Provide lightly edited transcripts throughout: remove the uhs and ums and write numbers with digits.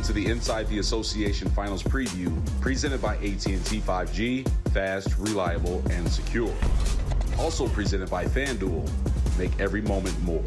to the Inside the Association Finals preview presented by AT&T 5G, fast, reliable, and secure. Also presented by FanDuel. Make every moment more.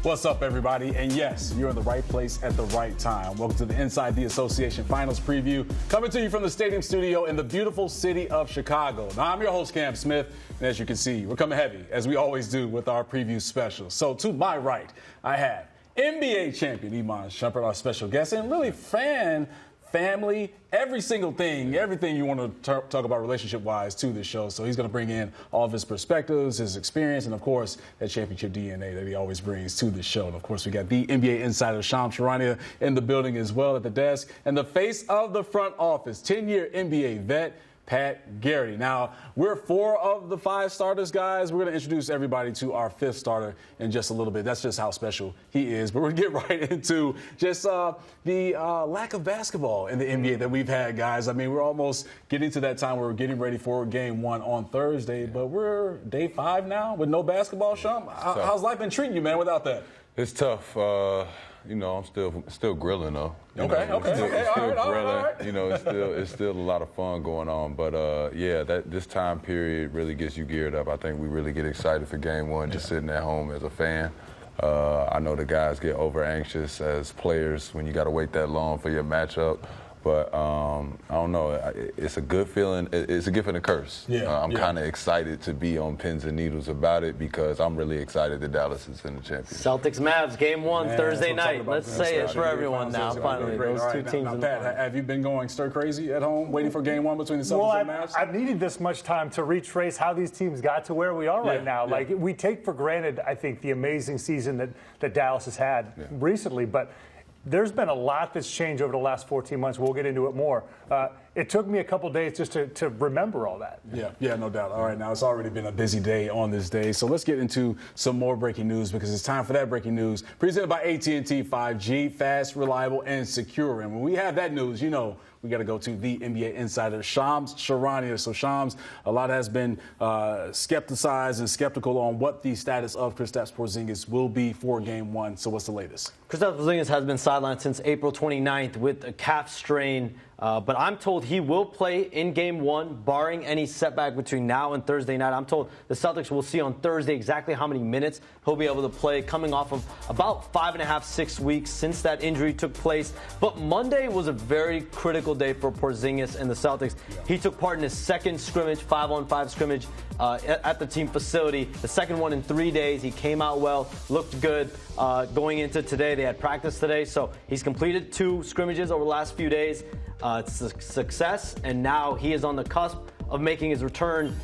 What's up, everybody? And yes, you're in the right place at the right time. Welcome to the Inside the Association Finals preview, coming to you from the Stadium Studio in the beautiful city of Chicago. Now, I'm your host, Cam Smith, and as you can see, we're coming heavy, as we always do with our preview specials. So to my right, I have NBA champion Iman Shumpert, our special guest, and really family, every single thing, everything you want to talk about relationship-wise to this show. So he's going to bring in all of his perspectives, his experience, and, of course, that championship DNA that he always brings to the show. And, of course, we got the NBA insider, Shams Charania, in the building as well at the desk. And the face of the front office, 10-year NBA vet, Pat Garrity. Now, we're 4 of the 5 starters, guys. We're going to introduce everybody to our 5th starter in just a little bit. That's just how special he is. But we're going to get right into just the lack of basketball in the NBA that we've had, guys. I mean, we're almost getting to that time where we're getting ready for Game 1 on Thursday, but we're day 5 now with no basketball, Shum. How's life been treating you, man, without that? It's tough. You know, I'm still grilling though. Okay. All right. You know, it's still a lot of fun going on. But yeah, this time period really gets you geared up. I think we really get excited for Game 1, just sitting at home as a fan. I know the guys get over anxious as players when you got to wait that long for your matchup. But I don't know. It's a good feeling. It's a gift and a curse. I'm kind of excited to be on pins and needles about it because I'm really excited that Dallas is in the championship. Celtics Mavs Game 1 Thursday night. Let's say it for everyone now. Finally, those two teams. Now, Pat, have you been going stir crazy at home, waiting for Game 1 between the Celtics and the Mavs? I've needed this much time to retrace how these teams got to where we are right now. Like we take for granted, I think, the amazing season that Dallas has had recently, but there's been a lot that's changed over the last 14 months. We'll get into it more. It took me a couple days just to remember all that. Yeah, no doubt. All right, now it's already been a busy day on this day, so let's get into some more breaking news because it's time for that breaking news. Presented by AT&T 5G, fast, reliable, and secure. And when we have that news, you know, we got to go to the NBA insider, Shams Charania. So, Shams, a lot has been skepticized and skeptical on what the status of Kristaps Porzingis will be for Game 1. So, what's the latest? Kristaps Porzingis has been sidelined since April 29th with a calf strain. But I'm told he will play in Game 1, barring any setback between now and Thursday night. I'm told the Celtics will see on Thursday exactly how many minutes he'll be able to play, coming off of about 5.5, 6 weeks since that injury took place. But Monday was a very critical day for Porzingis and the Celtics. He took part in his second scrimmage, 5-on-5 scrimmage at the team facility. The second one in 3 days. He came out well, looked good. Going into today, they had practice today, so he's completed 2 scrimmages over the last few days. It's a success, and now he is on the cusp of making his return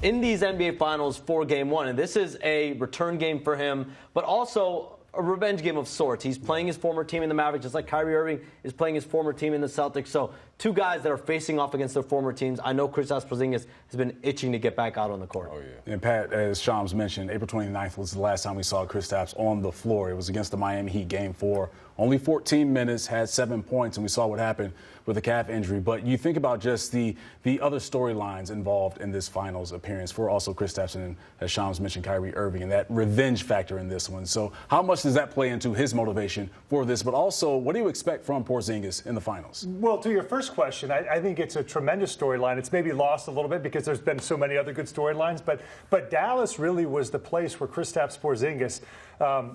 in these NBA Finals for Game 1. And this is a return game for him, but also a revenge game of sorts. He's playing his former team in the Mavericks, just like Kyrie Irving is playing his former team in the Celtics. So 2 guys that are facing off against their former teams. I know Kristaps Porzingis has been itching to get back out on the court. Oh, yeah. And Pat, as Shams mentioned, April 29th was the last time we saw Kristaps on the floor. It was against the Miami Heat Game 4. Only 14 minutes, had 7 points, and we saw what happened with the calf injury. But you think about just the other storylines involved in this finals appearance for also Kristaps and, as Shams mentioned, Kyrie Irving, and that revenge factor in this one. So how much does that play into his motivation for this? But also, what do you expect from Porzingis in the finals? Well, to your first question, I think it's a tremendous storyline. It's maybe lost a little bit because there's been so many other good storylines. But Dallas really was the place where Kristaps Porzingis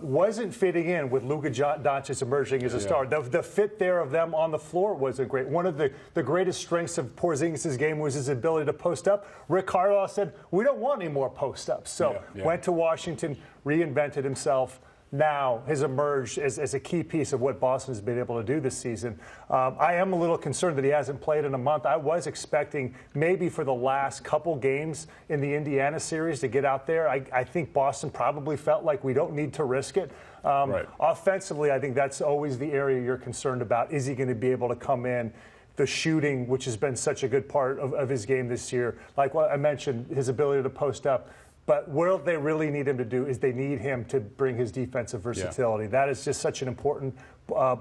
wasn't fitting in with Luka Doncic emerging as a star. The fit there of them on the floor wasn't great. One of the greatest strengths of Porzingis' game was his ability to post up. Rick Carlisle said, we don't want any more post-ups. So went to Washington, reinvented himself. Now has emerged as a key piece of what Boston has been able to do this season. I am a little concerned that he hasn't played in a month. I was expecting maybe for the last couple games in the Indiana series to get out there. I think Boston probably felt like we don't need to risk it. Offensively, I think that's always the area you're concerned about. Is he going to be able to come in? The shooting, which has been such a good part of his game this year. Like what I mentioned, his ability to post up. But what they really need him to do is they need him to bring his defensive versatility. Yeah. That is just such an important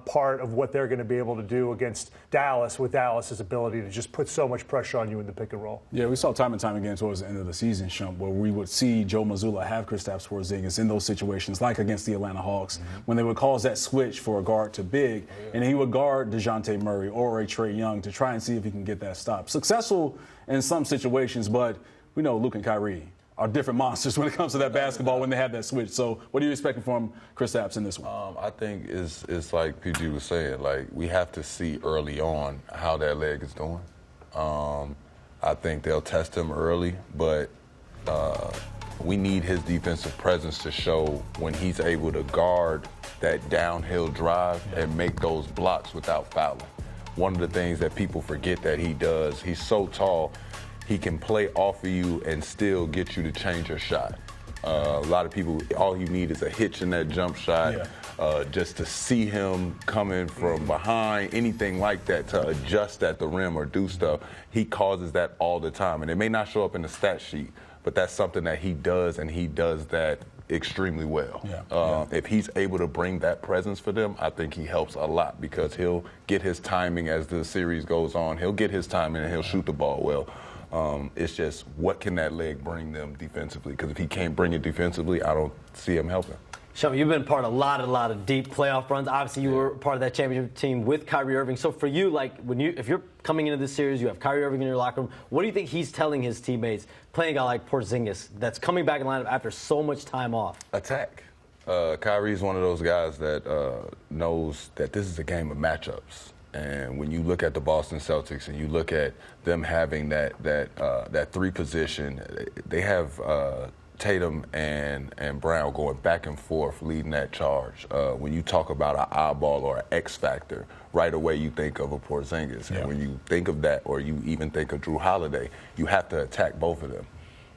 part of what they're going to be able to do against Dallas, with Dallas's ability to just put so much pressure on you in the pick and roll. Yeah, we saw time and time again towards the end of the season, Shump, where we would see Joe Mazzulla have Kristaps Porzingis in those situations, like against the Atlanta Hawks, when they would cause that switch for a guard to big, and he would guard DeJounte Murray or a Trae Young to try and see if he can get that stop. Successful in some situations, but we know Luka and Kyrie are different monsters when it comes to that basketball when they have that switch. So what are you expecting from Kristaps in this one? I think it's like PG was saying, like we have to see early on how that leg is doing. I think they'll test him early, but we need his defensive presence to show when he's able to guard that downhill drive and make those blocks without fouling. One of the things that people forget that he does, he's so tall, he can play off of you and still get you to change your shot. A lot of people, all you need is a hitch in that jump shot, just to see him coming from behind, anything like that, to adjust at the rim or do stuff. He causes that all the time. And it may not show up in the stat sheet, but that's something that he does, and he does that extremely well. If he's able to bring that presence for them, I think he helps a lot, because he'll get his timing as the series goes on. He'll get his timing and he'll shoot the ball well. It's just, what can that leg bring them defensively? Because if he can't bring it defensively, I don't see him helping. Shump, you've been part of a lot of deep playoff runs. Obviously, you were part of that championship team with Kyrie Irving. So for you, like if you're coming into this series, you have Kyrie Irving in your locker room. What do you think he's telling his teammates, playing a guy like Porzingis, that's coming back in the lineup after so much time off? Attack. Kyrie's one of those guys that knows that this is a game of matchups. And when you look at the Boston Celtics and you look at them having that three position, they have Tatum and Brown going back and forth leading that charge. When you talk about an eyeball or an X factor, right away you think of a Porzingis. And when you think of that, or you even think of Drew Holiday, you have to attack both of them.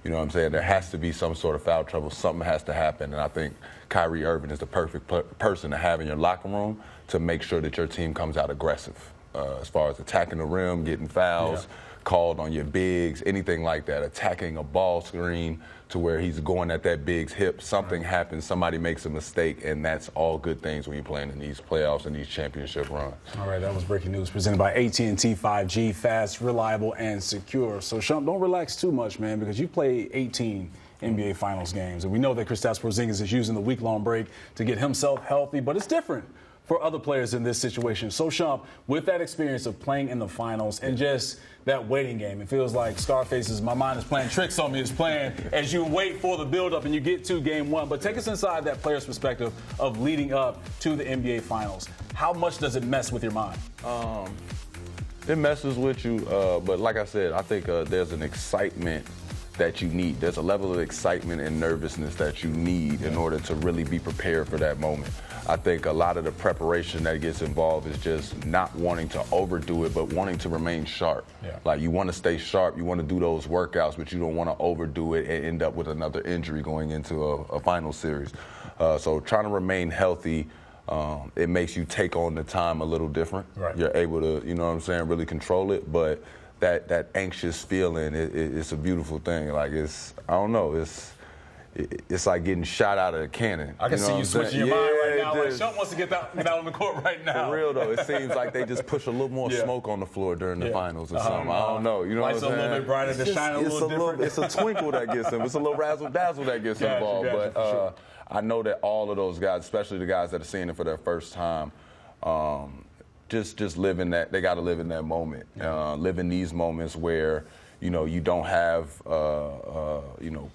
You know what I'm saying? There has to be some sort of foul trouble. Something has to happen. And I think Kyrie Irving is the perfect person to have in your locker room to make sure that your team comes out aggressive as far as attacking the rim, getting fouls, called on your bigs, anything like that, attacking a ball screen to where he's going at that big's hip. Something happens, somebody makes a mistake, and that's all good things when you're playing in these playoffs and these championship runs. All right, that was breaking news presented by AT&T 5G, fast, reliable, and secure. So, Shump, don't relax too much, man, because you played 18 NBA Finals games, and we know that Kristaps Porzingis is using the week-long break to get himself healthy, but it's different for other players in this situation. So, Shump, with that experience of playing in the finals and just that waiting game, it feels like Scarface's "My Mind is Playing Tricks on Me" is playing as you wait for the build-up and you get to game one. But take us inside that player's perspective of leading up to the NBA Finals. How much does it mess with your mind? It messes with you, but like I said, I think there's an excitement that you need. There's a level of excitement and nervousness that you need in order to really be prepared for that moment. I think a lot of the preparation that gets involved is just not wanting to overdo it, but wanting to remain sharp. Like, you want to stay sharp, you want to do those workouts, but you don't want to overdo it and end up with another injury going into a final series. So trying to remain healthy, it makes you take on the time a little different. You're able to, you know what I'm saying, really control it, but that anxious feeling, it's a beautiful thing. Like, I don't know, it's like getting shot out of a cannon. I can see you switching your mind right now. Like, Shump wants to get out on the court right now. For real, though, it seems like they just push a little more smoke on the floor during the finals or something. I don't know. You know what I'm saying? Lights a little bit brighter, to shine a little different. It's a twinkle that gets them. It's a little razzle-dazzle that gets involved. But sure. I know that all of those guys, especially the guys that are seeing it for their first time, just living that. They got to live in that moment. Live in these moments where, you know, you don't have,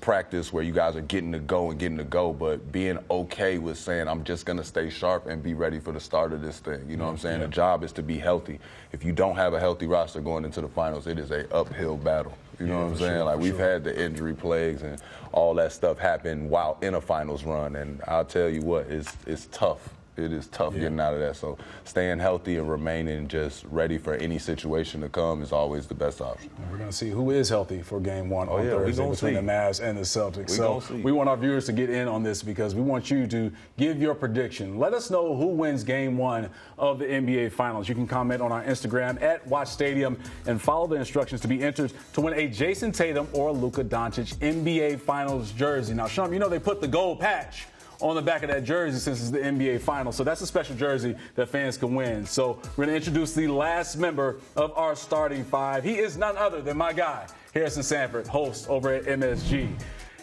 practice where you guys are getting to go, but being okay with saying, I'm just going to stay sharp and be ready for the start of this thing. You know what I'm saying? The job is to be healthy. If you don't have a healthy roster going into the finals, it is a uphill battle. You know what I'm saying? Like, we've had the injury plagues and all that stuff happen while in a finals run, and I'll tell you what, it's tough. it is tough getting out of that. So staying healthy and remaining just ready for any situation to come is always the best option. And we're going to see who is healthy for Game 1 on Thursday between the Mavs and the Celtics. We want our viewers to get in on this because we want you to give your prediction. Let us know who wins Game 1 of the NBA Finals. You can comment on our Instagram at Watch Stadium and follow the instructions to be entered to win a Jayson Tatum or Luka Doncic NBA Finals jersey. Now, Shum, you know they put the gold patch on the back of that jersey since it's the NBA Finals. So that's a special jersey that fans can win. So we're going to introduce the last member of our starting five. He is none other than my guy, Harrison Sanford, host over at MSG.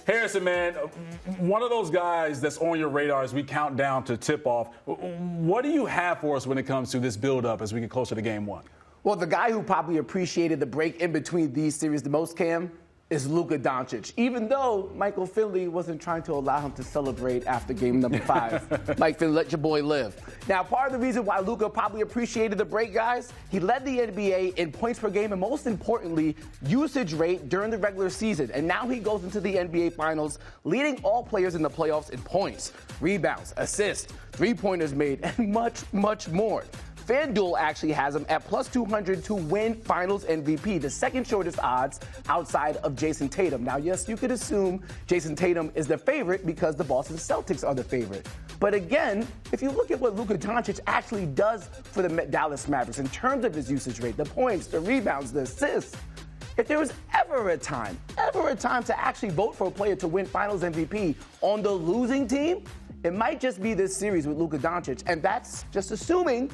Harrison, man, one of those guys that's on your radar as we count down to tip-off. What do you have for us when it comes to this build-up as we get closer to Game 1? Well, the guy who probably appreciated the break in between these series the most, Cam, is Luka Doncic, even though Michael Finley wasn't trying to allow him to celebrate after game number 5. Mike Finley, let your boy live. Now, part of the reason why Luka probably appreciated the break, guys, he led the NBA in points per game and, most importantly, usage rate during the regular season. And now he goes into the NBA Finals leading all players in the playoffs in points, rebounds, assists, three-pointers made, and much, much more. FanDuel actually has him at plus 200 to win Finals MVP, the second shortest odds outside of Jayson Tatum. Now, yes, you could assume Jayson Tatum is the favorite because the Boston Celtics are the favorite. But again, if you look at what Luka Doncic actually does for the Dallas Mavericks in terms of his usage rate, the points, the rebounds, the assists, if there was ever a time to actually vote for a player to win Finals MVP on the losing team, it might just be this series with Luka Doncic, and that's just assuming,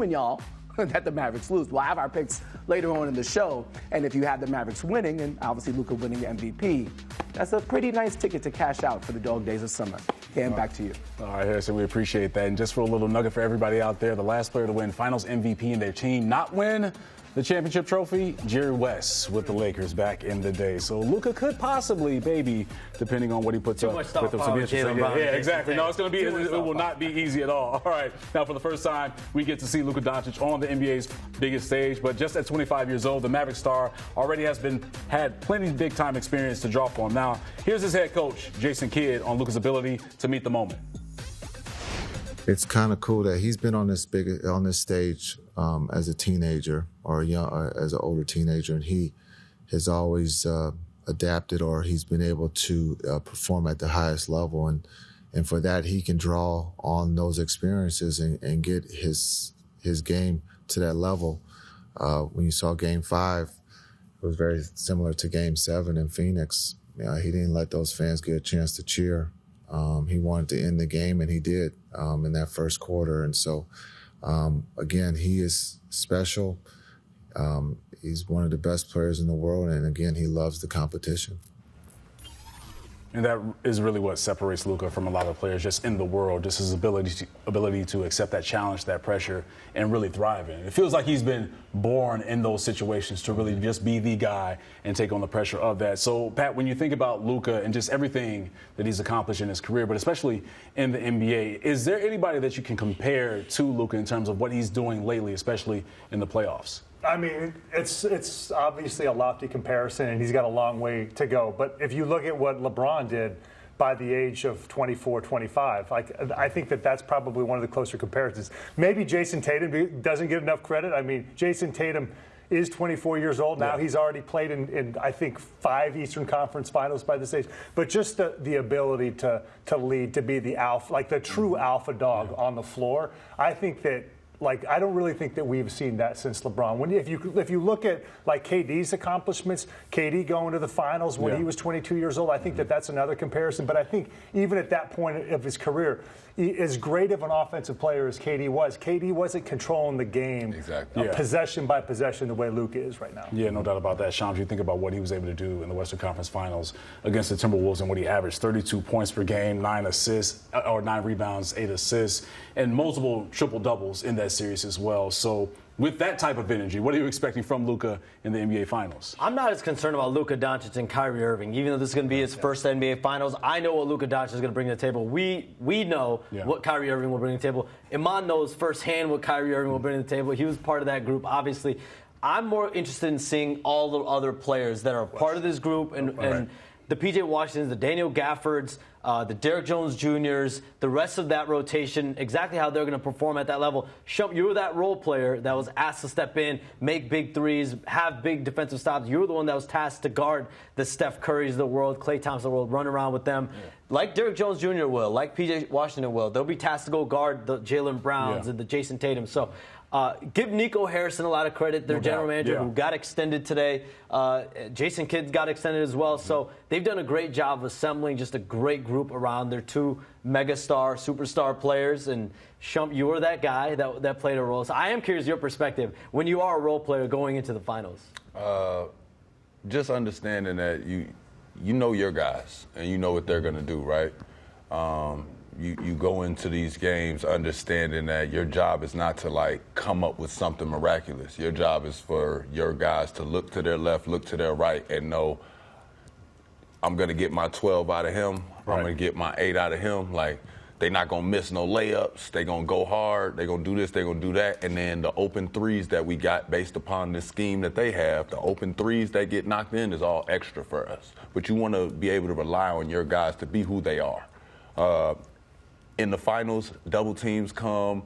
y'all, that the Mavericks lose. We'll have our picks later on in the show, and if you have the Mavericks winning, and obviously Luka winning the MVP, that's a pretty nice ticket to cash out for the dog days of summer. Cam, back to you. All right, Harrison, we appreciate that. And just for a little nugget for everybody out there, the last player to win Finals MVP in their team not win the championship trophy, Jerry West with the Lakers back in the day. So Luka could possibly, maybe, depending on what he puts up with them. Yeah, exactly. No, it's going to be. It will not be easy at all. All right. Now, for the first time, we get to see Luka Doncic on the NBA's biggest stage. But just at 25 years old, the Maverick star already had plenty of big-time experience to draw from. Now, here's his head coach, Jayson Kidd, on Luka's ability to meet the moment. It's kind of cool that he's been on this stage as a teenager or as an older teenager, and he has always adapted, or he's been able to perform at the highest level, and for that he can draw on those experiences and get his game to that level. When you saw Game 5, it was very similar to Game 7 in Phoenix. He didn't let those fans get a chance to cheer. He wanted to end the game, and he did in that first quarter. And so, again, he is special. He's one of the best players in the world, and again, he loves the competition. And that is really what separates Luka from a lot of players just in the world, just his ability to accept that challenge, that pressure, and really thrive in it. It feels like he's been born in those situations to really just be the guy and take on the pressure of that. So, Pat, when you think about Luka and just everything that he's accomplished in his career, but especially in the NBA, is there anybody that you can compare to Luka in terms of what he's doing lately, especially in the playoffs? I mean, it's obviously a lofty comparison, and he's got a long way to go. But if you look at what LeBron did by the age of 24, 25, I think that's probably one of the closer comparisons. Maybe Jayson Tatum doesn't get enough credit. I mean, Jayson Tatum is 24 years old now. Yeah. He's already played in I think 5 Eastern Conference Finals by this age. But just the ability to lead, to be the alpha, like the true alpha dog on the floor, I think that. I don't really think that we've seen that since LeBron. If you look at KD's accomplishments, KD going to the finals when he was 22 years old, I think that's another comparison. But I think even at that point of his career, as great of an offensive player as KD wasn't controlling the game possession by possession the way Luka is right now. Yeah, no doubt about that. Shams, you think about what he was able to do in the Western Conference Finals against the Timberwolves and what he averaged: 32 points per game, 9 rebounds, 8 assists, and multiple triple-doubles in that series as well. So with that type of energy, what are you expecting from Luka in the NBA Finals? I'm not as concerned about Luka Doncic and Kyrie Irving, even though this is going to be his first NBA Finals. I know what Luka Doncic is going to bring to the table. We know what Kyrie Irving will bring to the table. Iman knows firsthand what Kyrie Irving will bring to the table. He was part of that group, obviously. I'm more interested in seeing all the other players that are part of this group and the P.J. Washingtons, the Daniel Gaffords, the Derrick Jones Jr.'s, the rest of that rotation, exactly how they're going to perform at that level. Shump, you were that role player that was asked to step in, make big threes, have big defensive stops. You were the one that was tasked to guard the Steph Currys of the world, Klay Thompson of the world, run around with them. Yeah. Like Derrick Jones Jr. will, like P.J. Washington will. They'll be tasked to go guard the Jaylen Browns and the Jayson Tatum. So give Nico Harrison a lot of credit, their general manager, who got extended today. Jason Kidd got extended as well. So they've done a great job of assembling just a great group around their two megastar, superstar players. And Shump, you were that guy that played a role. So I am curious your perspective when you are a role player going into the finals. Just understanding that you know your guys and you know what they're going to do, right? You go into these games understanding that your job is not to, like, come up with something miraculous. Your job is for your guys to look to their left, look to their right, and know I'm going to get my 12 out of him. Right. I'm going to get my 8 out of him. Like, they're not going to miss no layups. They're going to go hard. They're going to do this. They're going to do that. And then the open threes that we got based upon the scheme that they have, the open threes that get knocked in is all extra for us. But you want to be able to rely on your guys to be who they are. In the finals, double teams come,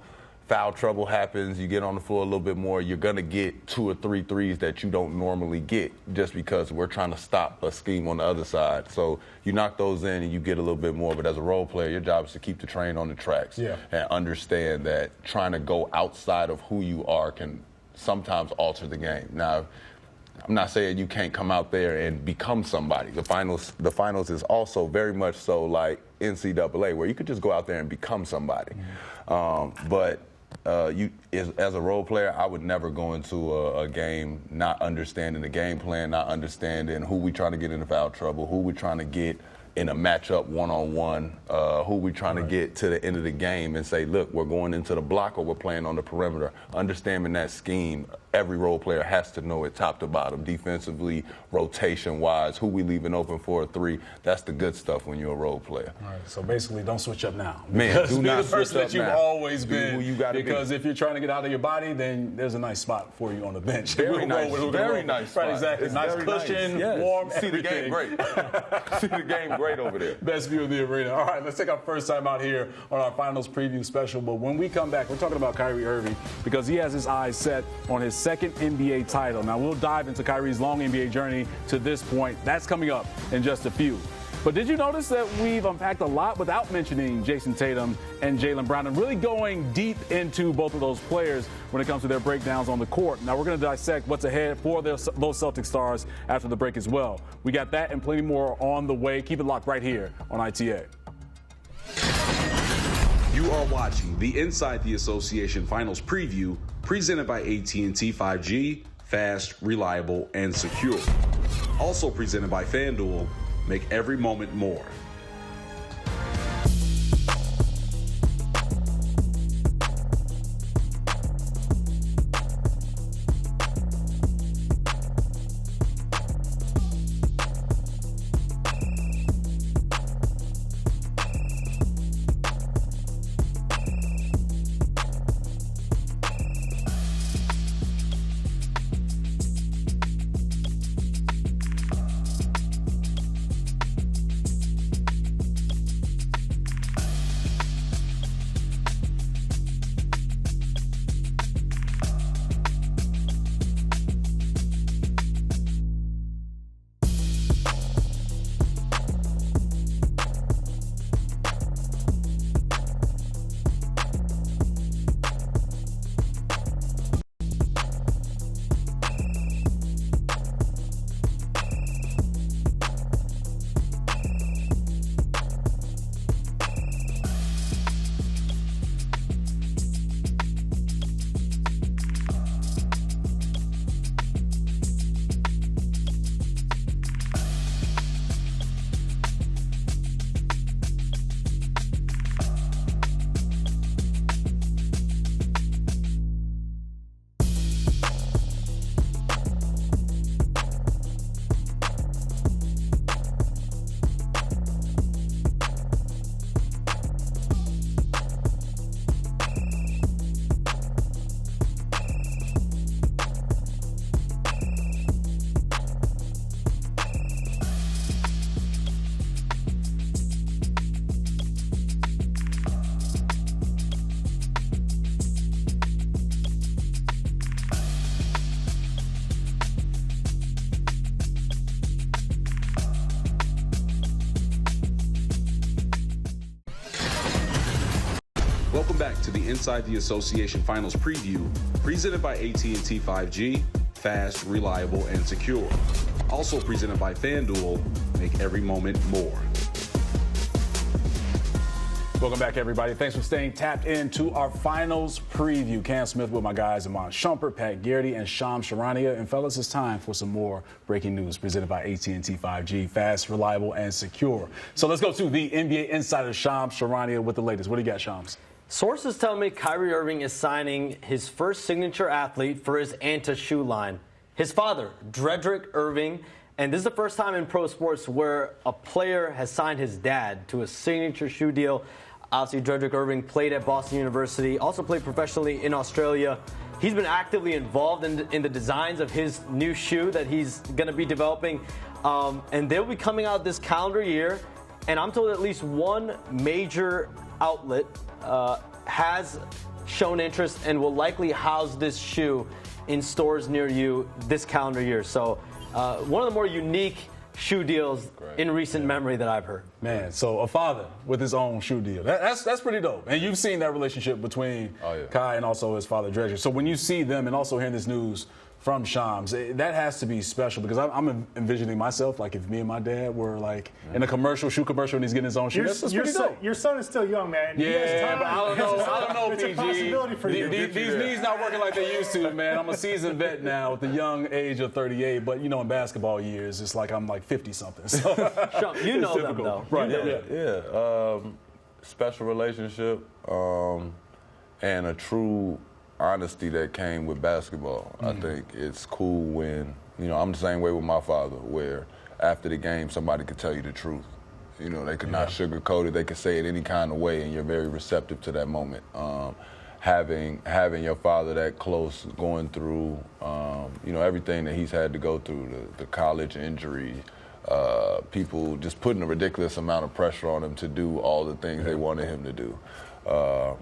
foul trouble happens, you get on the floor a little bit more, you're going to get 2 or 3 threes that you don't normally get just because we're trying to stop a scheme on the other side. So you knock those in and you get a little bit more. But as a role player, your job is to keep the train on the tracks and understand that trying to go outside of who you are can sometimes alter the game. Now, I'm not saying you can't come out there and become somebody. The finals is also very much so like NCAA, where you could just go out there and become somebody. But you, as a role player, I would never go into a game not understanding the game plan, not understanding who we trying to get into foul trouble, who we trying to get in a matchup one-on-one, who we trying to get to the end of the game and say, look, we're going into the block or we're playing on the perimeter. Understanding that scheme, every role player has to know it top to bottom, defensively, rotation-wise, who we leaving open for a 3. That's the good stuff when you're a role player. All right, so basically don't switch up now. Man, do not be the person that you've always been. Who you gotta because be. If you're trying to get out of your body, then there's a nice spot for you on the bench. Very nice. Very nice spot. Right, exactly. It's nice very cushion, nice. warm, See the game great. See the game great over there. Best view of the arena. All right, let's take our first time out here on our finals preview special. But when we come back, we're talking about Kyrie Irving because he has his eyes set on his second NBA title. Now, we'll dive into Kyrie's long NBA journey to this point. That's coming up in just a few. But did you notice that we've unpacked a lot without mentioning Jayson Tatum and Jaylen Brown and really going deep into both of those players when it comes to their breakdowns on the court? Now, we're going to dissect what's ahead for those Celtic stars after the break as well. We got that and plenty more on the way. Keep it locked right here on ITA. You are watching the Inside the Association Finals preview presented by AT&T 5G, fast, reliable, and secure. Also presented by FanDuel, make every moment more. Welcome back to the Inside the Association Finals preview, presented by AT&T 5G, fast, reliable, and secure. Also presented by FanDuel, make every moment more. Welcome back, everybody. Thanks for staying tapped into our finals preview. Cam Smith with my guys, Iman Shumpert, Pat Garrity, and Shams Charania. And fellas, it's time for some more breaking news presented by AT&T 5G, fast, reliable, and secure. So let's go to the NBA insider, Shams Charania, with the latest. What do you got, Shams? Sources tell me Kyrie Irving is signing his first signature athlete for his Anta shoe line. His father, Dredrick Irving. And this is the first time in pro sports where a player has signed his dad to a signature shoe deal. Obviously, Dredrick Irving played at Boston University, also played professionally in Australia. He's been actively involved in the designs of his new shoe that he's going to be developing. And they'll be coming out this calendar year. And I'm told at least one major outlet has shown interest and will likely house this shoe in stores near you this calendar year. So one of the more unique shoe deals in recent memory that I've heard. Man, so a father with his own shoe deal. That's pretty dope. And you've seen that relationship between Kai and also his father, Dredrick. So when you see them and also hearing this news from Shams, that has to be special because I'm envisioning myself, like if me and my dad were like in a shoe commercial and he's getting his own shoe. That's pretty dope. Your son is still young, man. Yeah, but I don't know, it's PG. a possibility for you. These knees not working like they used to, man. I'm a seasoned vet now with the young age of 38, but you know, in basketball years, it's like I'm like 50-something. So you know them, though. Right, Yeah. Special relationship and a true honesty that came with basketball. I think it's cool when, I'm the same way with my father, where after the game somebody could tell you the truth. They could not sugarcoat it. They could say it any kind of way, and you're very receptive to that moment. Having your father that close, going through, everything that he's had to go through, the college injury, people just putting a ridiculous amount of pressure on him to do all the things they wanted him to do.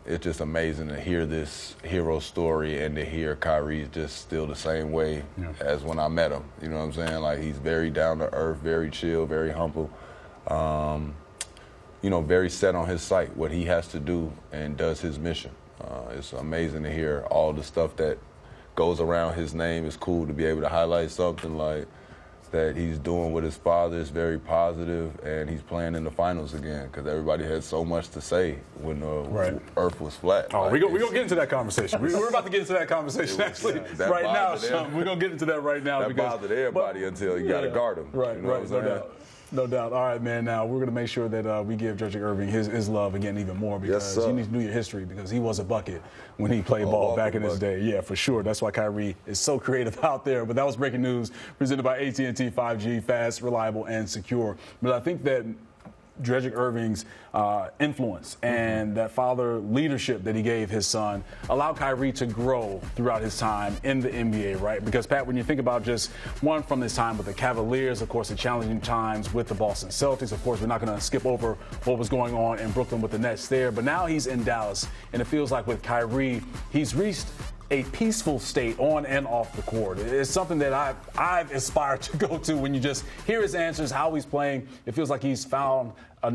It's just amazing to hear this hero story and to hear Kyrie's just still the same way as when I met him. You know what I'm saying? Like, he's very down to earth, very chill, very humble. Very set on his sight, what he has to do and does his mission. It's amazing to hear all the stuff that goes around his name. It's cool to be able to highlight something like that he's doing with his father is very positive, and he's playing in the finals again because everybody had so much to say when the earth was flat. Oh, we're going to get into that conversation. We're about to get into that conversation, actually, right now, Sean. We're going to get into that right now. That bothered everybody until you got to guard him. Right, no doubt. All right, man. Now, we're going to make sure that we give Dredrick Irving his love again even more because you need to know your history because he was a bucket when he played ball back in his day. Yeah, for sure. That's why Kyrie is so creative out there. But that was breaking news presented by AT&T 5G, fast, reliable, and secure. But I think that Dredrick Irving's influence and that father leadership that he gave his son allowed Kyrie to grow throughout his time in the NBA, right? Because, Pat, when you think about just one from his time with the Cavaliers, of course, the challenging times with the Boston Celtics, of course, we're not going to skip over what was going on in Brooklyn with the Nets there, but now he's in Dallas, and it feels like with Kyrie, he's reached a peaceful state on and off the court. It's something that I've aspired to go to when you just hear his answers, how he's playing. It feels like he's found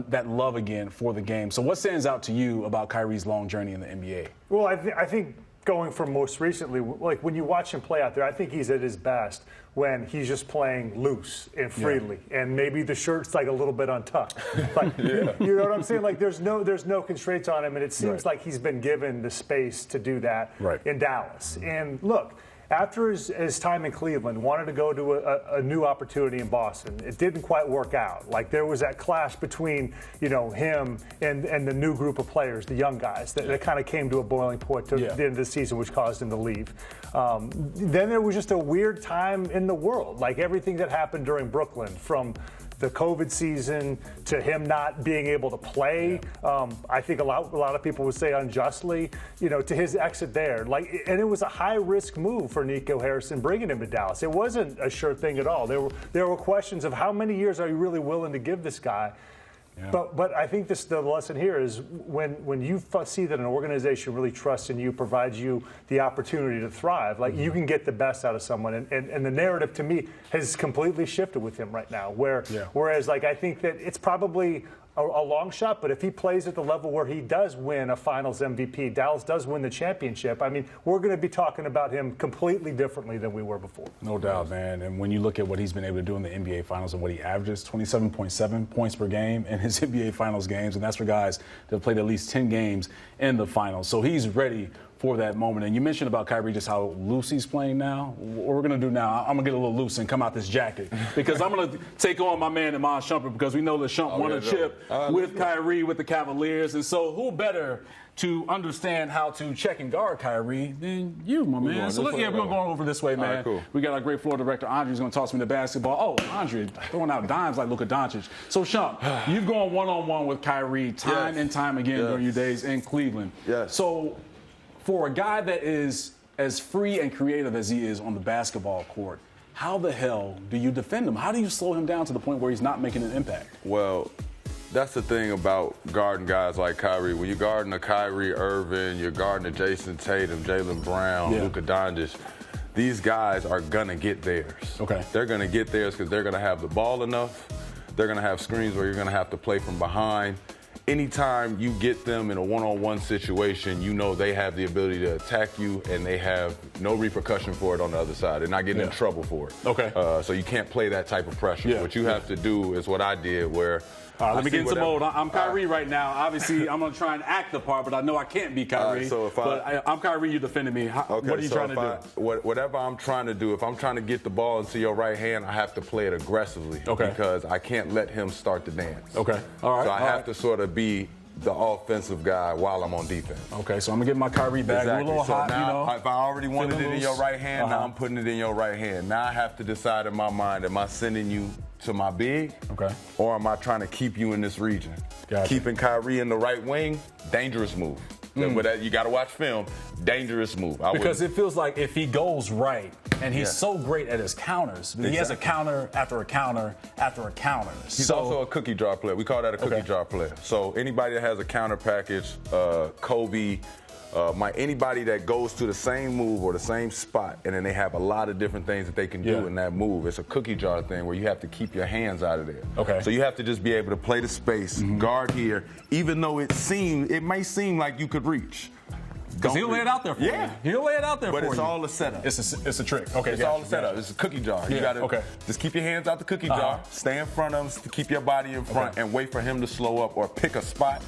that love again for the game. So what stands out to you about Kyrie's long journey in the NBA? Well, I think going from most recently, like when you watch him play out there, I think he's at his best when he's just playing loose and freely, and maybe the shirt's like a little bit untucked. Like, you know what I'm saying? Like there's no constraints on him, and it seems like he's been given the space to do that in Dallas. And look, after his time in Cleveland, wanted to go to a new opportunity in Boston. It didn't quite work out. Like there was that clash between him and the new group of players, the young guys, that kind of came to a boiling point to the end of the season, which caused him to leave. Then there was just a weird time in the world, like everything that happened during Brooklyn, from the COVID season to him not being able to play. I think a lot of people would say unjustly, to his exit there. And it was a high risk move for Nico Harrison bringing him to Dallas. It wasn't a sure thing at all. There were questions of how many years are you really willing to give this guy? Yeah. But I think the lesson here is when you see that an organization really trusts in you, provides you the opportunity to thrive, you can get the best out of someone. And the narrative to me has completely shifted with him right now. Whereas I think that it's probably a long shot, but if he plays at the level where he does win a Finals MVP, Dallas does win the championship, I mean, we're going to be talking about him completely differently than we were before. No doubt, man. And when you look at what he's been able to do in the NBA Finals and what he averages, 27.7 points per game in his NBA Finals games, and that's for guys that have played at least 10 games in the Finals. So he's ready for that moment. And you mentioned about Kyrie, just how loose he's playing now. What we're going to do now, I'm going to get a little loose and come out this jacket because I'm going to take on my man, Iman Shumpert, because we know that Shump won a chip with Kyrie with the Cavaliers. And so who better to understand how to check and guard Kyrie than you, my man. So, we're going to go over this way, man. All right, cool. We got our great floor director, Andre's going to toss me the basketball. Oh, Andre, throwing out dimes like Luka Doncic. So, Shump, you've gone one-on-one with Kyrie time and time again during your days in Cleveland. Yes. So, for a guy that is as free and creative as he is on the basketball court, how the hell do you defend him? How do you slow him down to the point where he's not making an impact? Well, that's the thing about guarding guys like Kyrie. When you're guarding a Kyrie Irving, you're guarding a Jayson Tatum, Jaylen Brown, Luka Doncic, these guys are going to get theirs. Okay. They're going to get theirs because they're going to have the ball enough. They're going to have screens where you're going to have to play from behind. Anytime you get them in a one-on-one situation, you know they have the ability to attack you and they have no repercussion for it on the other side. They're not getting in trouble for it. Okay. So you can't play that type of pressure. What you have to do is what I did where let me get into mode. I'm Kyrie right now. Obviously, I'm going to try and act the part, but I know I can't be Kyrie. I'm Kyrie, you defending me. What are you trying to do? Whatever I'm trying to do, if I'm trying to get the ball into your right hand, I have to play it aggressively because I can't let him start the dance. Okay. All right. So I have to sort of be the offensive guy while I'm on defense. Okay, so I'm going to get my Kyrie back. Exactly. A little so hot, now, if I already wanted it in your right hand, now I'm putting it in your right hand. Now I have to decide in my mind, am I sending you to my big? Okay. Or am I trying to keep you in this region? Gotcha. Keeping Kyrie in the right wing, dangerous move. But you got to watch film, dangerous move. Because it feels like if he goes right, and he's so great at his counters, he has a counter after a counter after a counter. He's also a cookie jar player. We call that a cookie jar player. So anybody that has a counter package, Kobe, anybody that goes to the same move or the same spot, and then they have a lot of different things that they can do in that move. It's a cookie jar thing where you have to keep your hands out of there. Okay. So you have to just be able to play the space, guard here, even though it may seem like you could reach. Because he'll lay it out there for you. He'll lay it out there for you. But it's all a setup. It's a trick. Okay, it's all a setup. It's a cookie jar. You got to just keep your hands out the cookie jar, stay in front of him, keep your body in front, and wait for him to slow up or pick a spot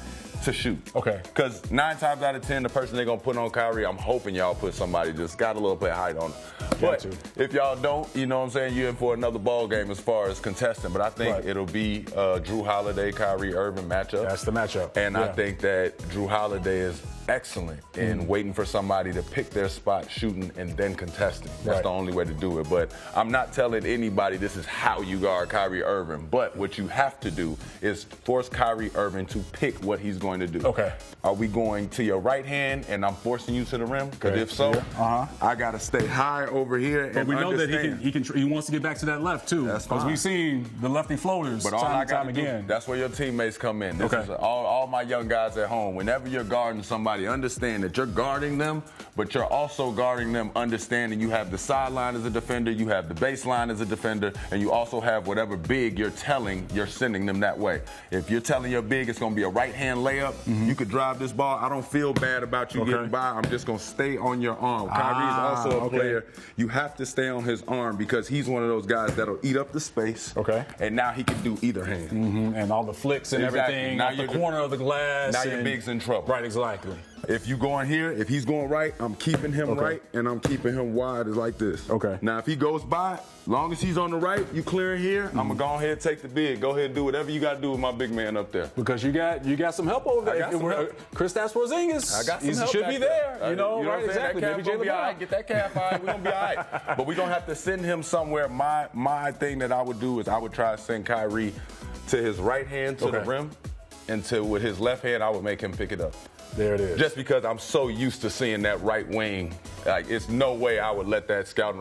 to shoot. Okay. Because 9 times out of 10, the person they're going to put on Kyrie, I'm hoping y'all put somebody just got a little bit of height on him. But if y'all don't, you know what I'm saying, you're in for another ball game as far as contesting. But I think it'll be Drew Holiday, Kyrie Irving matchup. That's the matchup. And I think that Drew Holiday is excellent in waiting for somebody to pick their spot, shooting, and then contesting. That's the only way to do it. But I'm not telling anybody this is how you guard Kyrie Irving. But what you have to do is force Kyrie Irving to pick what he's going to do. Okay. Are we going to your right hand and I'm forcing you to the rim? Because if so, I got to stay high over here. But we know that he wants to get back to that left too. That's because we've seen the lefty floaters time and time again. That's where your teammates come in. This is all my young guys at home. Whenever you're guarding somebody, understand that you're guarding them, but you're also guarding them understanding you have the sideline as a defender, you have the baseline as a defender, and you also have whatever big you're sending them that way. If you're telling your big it's going to be a right-hand layup, you could drive this ball. I don't feel bad about you getting by. I'm just going to stay on your arm. Kyrie is also a player. You have to stay on his arm because he's one of those guys that'll eat up the space. Okay. And now he can do either hand. And all the flicks and everything now off the corner of the glass. Now your big's in trouble. Right, exactly. If you going here, if he's going right, I'm keeping him right, and I'm keeping him wide like this. Okay. Now, if he goes by, long as he's on the right, you clear here, I'm going to go ahead and take the big. Go ahead and do whatever you got to do with my big man up there. Because you got some help over there. Kristaps Porzingis, I got some help should be there. You know right, exactly. Maybe Jaylen Brown. Get that calf all right. We're going to be all right. But we're going to have to send him somewhere. My thing that I would do is I would try to send Kyrie to his right hand to the rim, and with his left hand, I would make him pick it up. There it is. Just because I'm so used to seeing that right wing, like it's no way I would let that scout.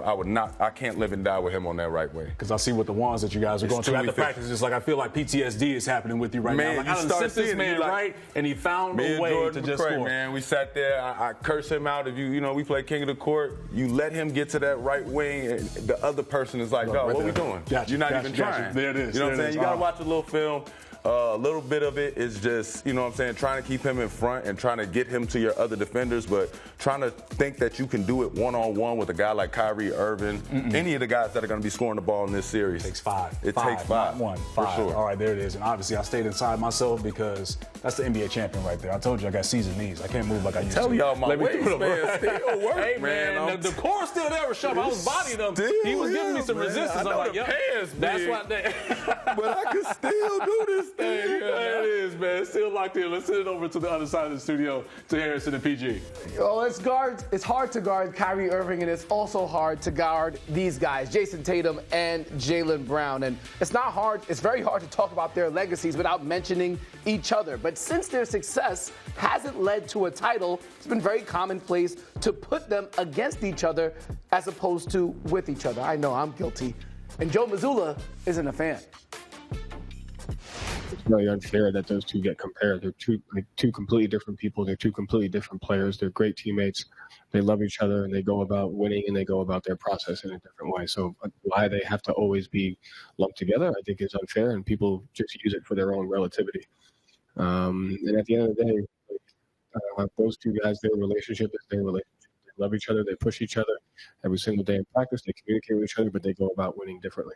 I can't live and die with him on that right wing. Because I see what the ones that you guys are going through at the practice. It's like I feel like PTSD is happening with you right now. Like, I done sent this man right, and he found a way to just score. Man, we sat there. I cursed him out. If we play King of the Court. You let him get to that right wing, and the other person is like, "No, what are we doing? You're not even trying." There it is. You know what I'm saying? You got to watch a little film. A little bit of it is just, you know what I'm saying, trying to keep him in front and trying to get him to your other defenders, but trying to think that you can do it one-on-one with a guy like Kyrie, Irving, any of the guys that are going to be scoring the ball in this series. It takes five. It takes five. Not one. For Five. sure. All right, there it is. And obviously, I stayed inside myself because that's the NBA champion right there. I told you I got seasoned knees. I can't move like I used to. Tell y'all my waistband still work, hey, man. The core's still there, Rashad. I was bodying him. He was giving me some resistance. I know I'm like, the pants that's big, why they... but I can still do this thing. There it is, man. Still locked in. Let's send it over to the other side of the studio to Harrison and PJ. It's hard to guard Kyrie Irving, and it's also hard to guard these guys, Jayson Tatum and Jaylen Brown. And it's not hard. It's very hard to talk about their legacies without mentioning each other. But since their success hasn't led to a title, it's been very commonplace to put them against each other as opposed to with each other. I know I'm guilty. And Joe Mazzulla isn't a fan. It's really unfair that those two get compared. They're two completely different people. They're two completely different players. They're great teammates. They love each other, and they go about winning, and they go about their process in a different way. So why they have to always be lumped together, I think, is unfair, and people just use it for their own relativity. And at the end of the day, those two guys, their relationship is their relationship. They love each other. They push each other every single day in practice. They communicate with each other, but they go about winning differently.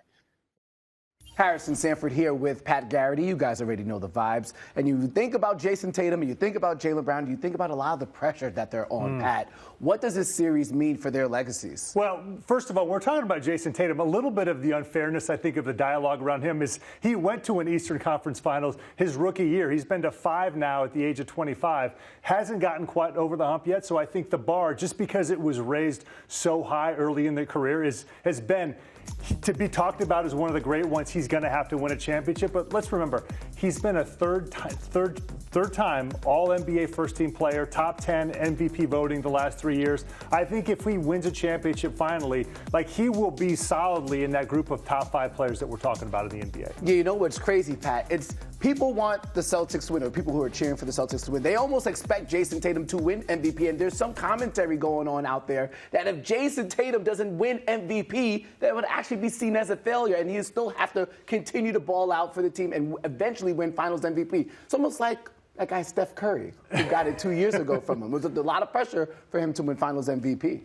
Harrison Sanford here with Pat Garrity. You guys already know the vibes. And you think about Jayson Tatum and you think about Jaylen Brown, you think about a lot of the pressure that they're on, Pat. What does this series mean for their legacies? Well, first of all, we're talking about Jayson Tatum. A little bit of the unfairness, I think, of the dialogue around him is he went to an Eastern Conference Finals his rookie year. He's been to 5 now at the age of 25. Hasn't gotten quite over the hump yet. So I think the bar, just because it was raised so high early in the career, has been to be talked about as one of the great ones. He's going to have to win a championship. But let's remember, he's been a third time All-NBA first-team player, top 10 MVP voting the last 3 years. I think if he wins a championship finally, like, he will be solidly in that group of top 5 players that we're talking about in the NBA. Yeah, you know what's crazy, Pat? It's people want the Celtics to win, or people who are cheering for the Celtics to win. They almost expect Jayson Tatum to win MVP, and there's some commentary going on out there that if Jayson Tatum doesn't win MVP, that would actually be seen as a failure, and he'll still have to continue to ball out for the team and eventually win Finals MVP. It's almost like that guy Steph Curry, who got it 2 years ago from him. It was a lot of pressure for him to win Finals MVP.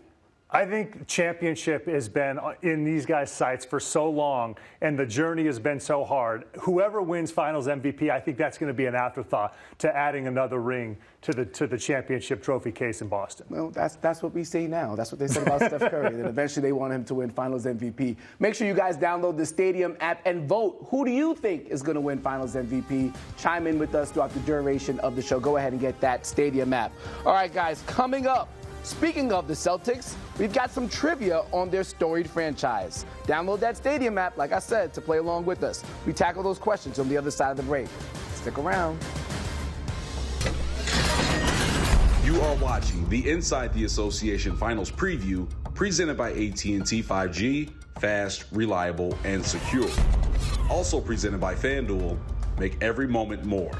I think championship has been in these guys' sights for so long, and the journey has been so hard. Whoever wins Finals MVP, I think that's going to be an afterthought to adding another ring to the championship trophy case in Boston. Well, that's what we say now. That's what they said about Steph Curry, that eventually they want him to win Finals MVP. Make sure you guys download the Stadium app and vote. Who do you think is going to win Finals MVP? Chime in with us throughout the duration of the show. Go ahead and get that Stadium app. All right, guys, coming up. Speaking of the Celtics, we've got some trivia on their storied franchise. Download that Stadium app, like I said, to play along with us. We tackle those questions on the other side of the break. Stick around. You are watching the Inside the Association Finals preview presented by AT&T 5G, fast, reliable, and secure. Also presented by FanDuel, make every moment more.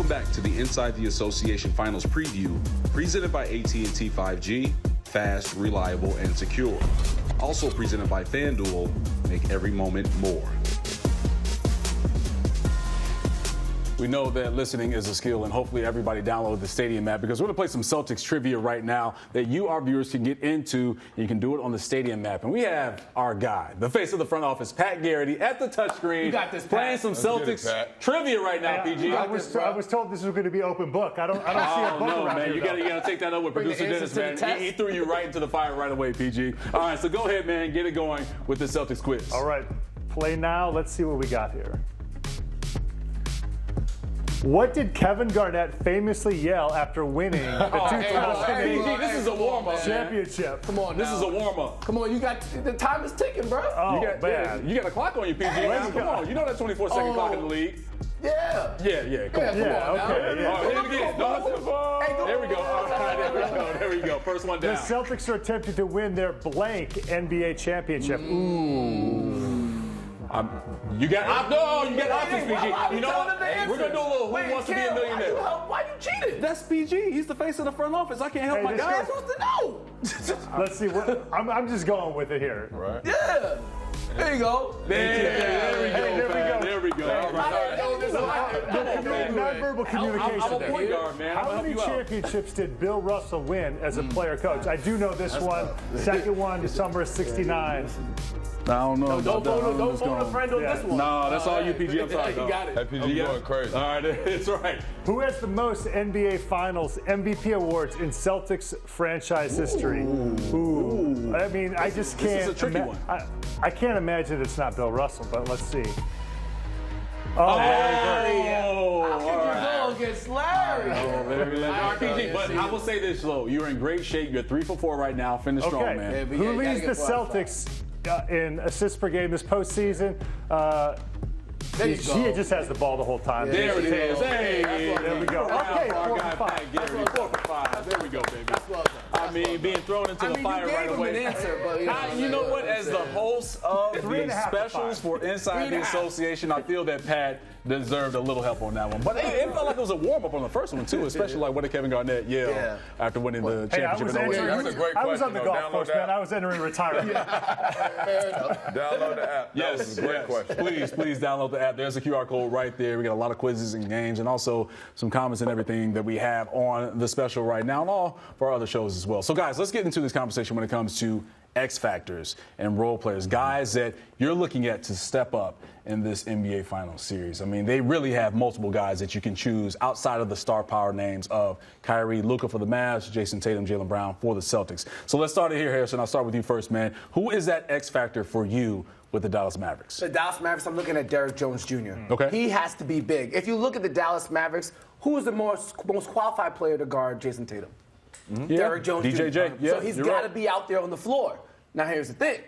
Welcome back to the Inside the Association Finals preview, presented by AT&T 5G, fast, reliable, and secure. Also presented by FanDuel, make every moment more. We know that listening is a skill, and hopefully everybody download the Stadium app, because we're going to play some Celtics trivia right now that you, our viewers, can get into. You can do it on the Stadium app. And we have our guy, the face of the front office, Pat Garrity, at the touchscreen. You got this, Pat. Playing some Celtics trivia right now, PG. I was told this was going to be open book. I don't see a book around man. here, You got to take that up with producer Dennis, man. He threw you right into the fire right away, PG. All right, so go ahead, man. Get it going with the Celtics quiz. All right, play now. Let's see what we got here. What did Kevin Garnett famously yell after winning the 2008 this is a warm-up championship? Come on, This is a warm-up. Come on, the time is ticking, bro. Oh, Man. You got a clock on you, PG. Let's Come go. on. You know that 24-second clock in the league. Yeah. Yeah. Come on. Yeah, okay. Yeah. All right, hit it again. There we go. All right, there we go. First one The down. Celtics are attempting to win their blank NBA championship. You got options, PG. You know what? We're going to do a little Who Wants to Be a Millionaire. Why you cheated? That's PG. He's the face of the front office. I can't help my this guy. guy- supposed to know. Let's see. I'm just going with it here. Right. Yeah. There you go. There we go. All right. Non-verbal communication. I'm a point guard, man. I'm How gonna many help you out. championships did Bill Russell win as a player coach? I do know this one. Second one, summer of '69. I don't know. Don't phone a friend on this one. No, that's all you, PG. I'm sorry. You got it. Hey, PG, you going crazy. All right, that's right. Who has the most NBA Finals MVP awards in Celtics franchise history? Ooh. I mean, I just can't. This is a tricky one. I can't imagine it's not Bill Russell, but let's see. Against Larry. PG, but I will say this, though. You're in great shape. You're 3 for 4 right now. Finish strong, Okay. man. Who leads the Celtics in assists per game this postseason? He just has the ball the whole time. There it is. Hey, There we go. Okay, 4 for 5. 4 for 5. There we go, baby. I mean, being thrown into the fire right away. You know what? As the host of the specials for Inside the Association, I feel that Pat deserved a little help on that one. But it felt like it was a warm-up on the first one, too, especially like what did Kevin Garnett yell after winning the championship. I was on the golf course, man. I was entering retirement. Download the app. Yes, that was a great question. Please download the app. There's a QR code right there. We got a lot of quizzes and games, and also some comments and everything that we have on the special right now, and all for our other shows as well. So, guys, let's get into this conversation when it comes to X factors and role players, guys that you're looking at to step up in this NBA Finals series. I mean, they really have multiple guys that you can choose outside of the star power names of Kyrie, Luka for the Mavs, Jayson, Tatum, Jaylen Brown for the Celtics. So let's start it here, Harrison. I'll start with you first, man. Who is that X factor for you with the Dallas Mavericks? The Dallas Mavericks, I'm looking at Derrick Jones Jr. Okay. He has to be big. If you look at the Dallas Mavericks, who is the most qualified player to guard Jayson Tatum? Derrick Jones DJJ. Jr. Yeah, So he's got to be out there on the floor. Now, here's the thing.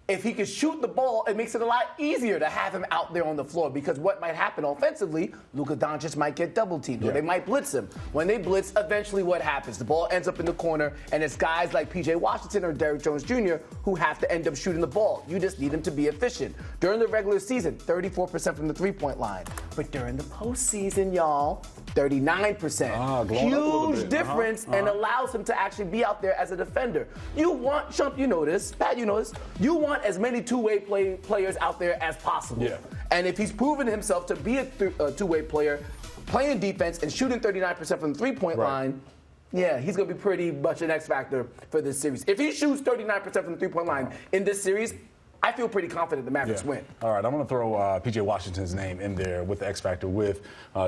If he can shoot the ball, it makes it a lot easier to have him out there on the floor, because what might happen offensively, Luka Doncic might get double teamed, or they might blitz him. When they blitz, eventually what happens? The ball ends up in the corner, and it's guys like P.J. Washington or Derrick Jones Jr. who have to end up shooting the ball. You just need him to be efficient. During the regular season, 34% from the three-point line. But during the postseason, y'all, 39%. Huge difference, and allows him to actually be out there as a defender. You want, Shump, you know this, Pat, you know this, you want as many two-way players out there as possible. Yeah. And if he's proven himself to be a two-way player, playing defense and shooting 39% from the three-point line, yeah, he's going to be pretty much an X factor for this series. If he shoots 39% from the three-point line in this series, I feel pretty confident the Mavericks win. All right, I'm going to throw P.J. Washington's name in there with the X factor with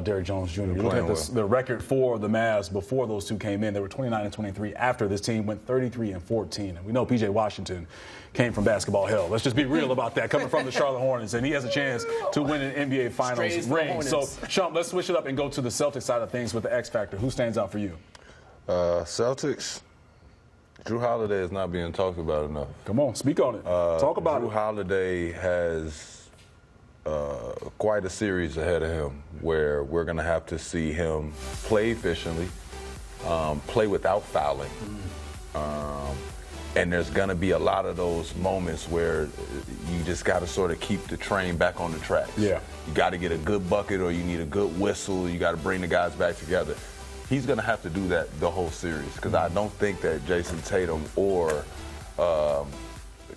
Derrick Jones Jr. You're looking at the record for the Mavs before those two came in. They were 29-23 after this team went 33-14. And we know P.J. Washington came from basketball hell. Let's just be real about that, coming from the Charlotte Hornets, and he has a chance to win an NBA Finals ring. So, Shump, let's switch it up and go to the Celtics side of things with the X factor. Who stands out for you? Celtics. Drew Holiday is not being talked about enough. Come on, speak on it. Talk about Drew Holiday has quite a series ahead of him where we're going to have to see him play efficiently, play without fouling, And there's going to be a lot of those moments where you just got to sort of keep the train back on the tracks. Yeah. You got to get a good bucket or you need a good whistle. You got to bring the guys back together. He's going to have to do that the whole series because I don't think that Jayson Tatum or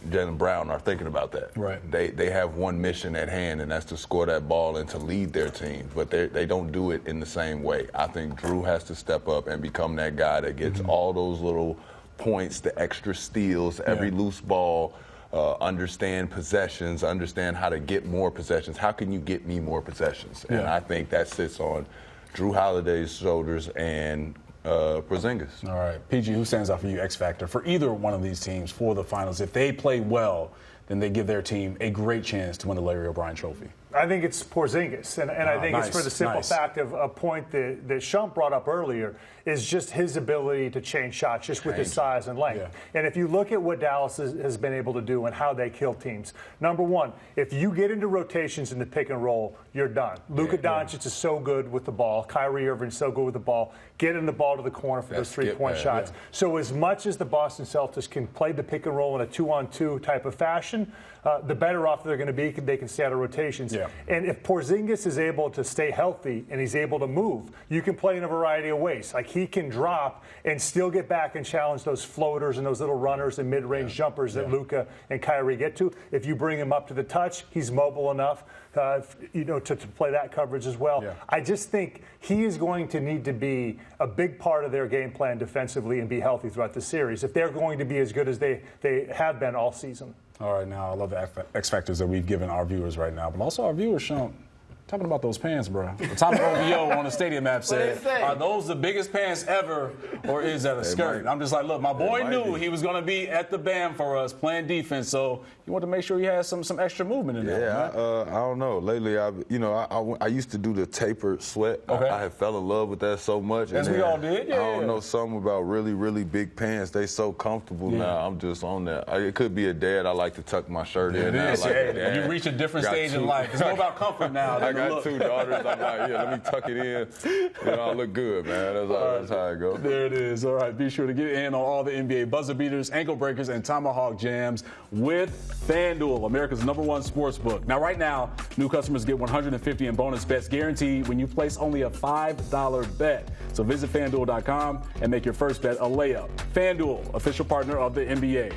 Jaylen Brown are thinking about that. Right. They have one mission at hand, and that's to score that ball and to lead their team. But they don't do it in the same way. I think Drew has to step up and become that guy that gets all those little points, the extra steals, every loose ball, understand possessions, understand how to get more possessions. How can you get me more possessions? And I think that sits on Drew Holiday's shoulders and Porzingis. All right. PG, who stands out for you, X Factor, for either one of these teams for the finals? If they play well, then they give their team a great chance to win the Larry O'Brien Trophy. I think it's Porzingis, and I think it's for the simple fact of a point that Shump brought up earlier is just his ability to change shots just with his size and length. Yeah. And if you look at what Dallas has been able to do and how they kill teams, number one, if you get into rotations in the pick and roll, you're done. Luka Doncic is so good with the ball. Kyrie Irving is so good with the ball. Getting the ball to the corner for those three-point shots. Yeah. So as much as the Boston Celtics can play the pick and roll in a 2-on-2 type of fashion, the better off they're going to be. They can stay out of rotations. Yeah. And if Porzingis is able to stay healthy and he's able to move, you can play in a variety of ways. Like he can drop and still get back and challenge those floaters and those little runners and mid-range jumpers that Luka and Kyrie get to. If you bring him up to the touch, he's mobile enough, to play that coverage as well. Yeah. I just think he is going to need to be a big part of their game plan defensively and be healthy throughout the series if they're going to be as good as they have been all season. All right, now I love the X factors that we've given our viewers right now, but also our viewers, Sean, talking about those pants, bro. The top of OVO on the stadium app said, are those the biggest pants ever, or is that a skirt? I'm just like, look, my boy knew he was going to be at the band for us playing defense, so you want to make sure he has some extra movement in there. Yeah, I don't know. Lately, I used to do the tapered sweat. Okay. I had fell in love with that so much. As we all did, yeah. I don't know, something about really, really big pants. They so comfortable now. I'm just on that. It could be a dad. I like to tuck my shirt in. It is. You reach a different stage in life. It's more about comfort now. I got two daughters. I'm like, let me tuck it in. I look good, man. That's how it goes. There it is. All right, be sure to get in on all the NBA buzzer beaters, ankle breakers, and tomahawk jams with FanDuel, America's #1 sports book. Now, right now, new customers get $150 in bonus bets guaranteed when you place only a $5 bet. So visit FanDuel.com and make your first bet a layup. FanDuel, official partner of the NBA.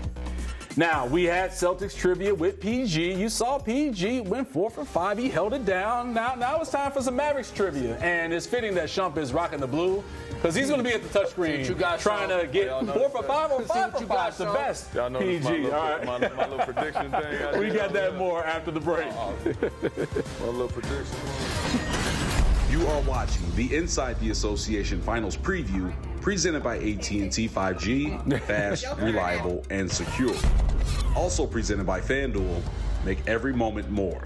Now, we had Celtics trivia with PG. You saw PG went 4 for 5. He held it down. Now it's time for some Mavericks trivia. And it's fitting that Shump is rocking the blue because he's going to be at the touchscreen trying to get 4 for 5 or 5 for 5. The best. Y'all know PG. My little prediction thing. We got that more after the break. My little prediction. You are watching the Inside the Association Finals preview presented by AT&T 5G, fast, reliable, and secure. Also presented by FanDuel, make every moment more.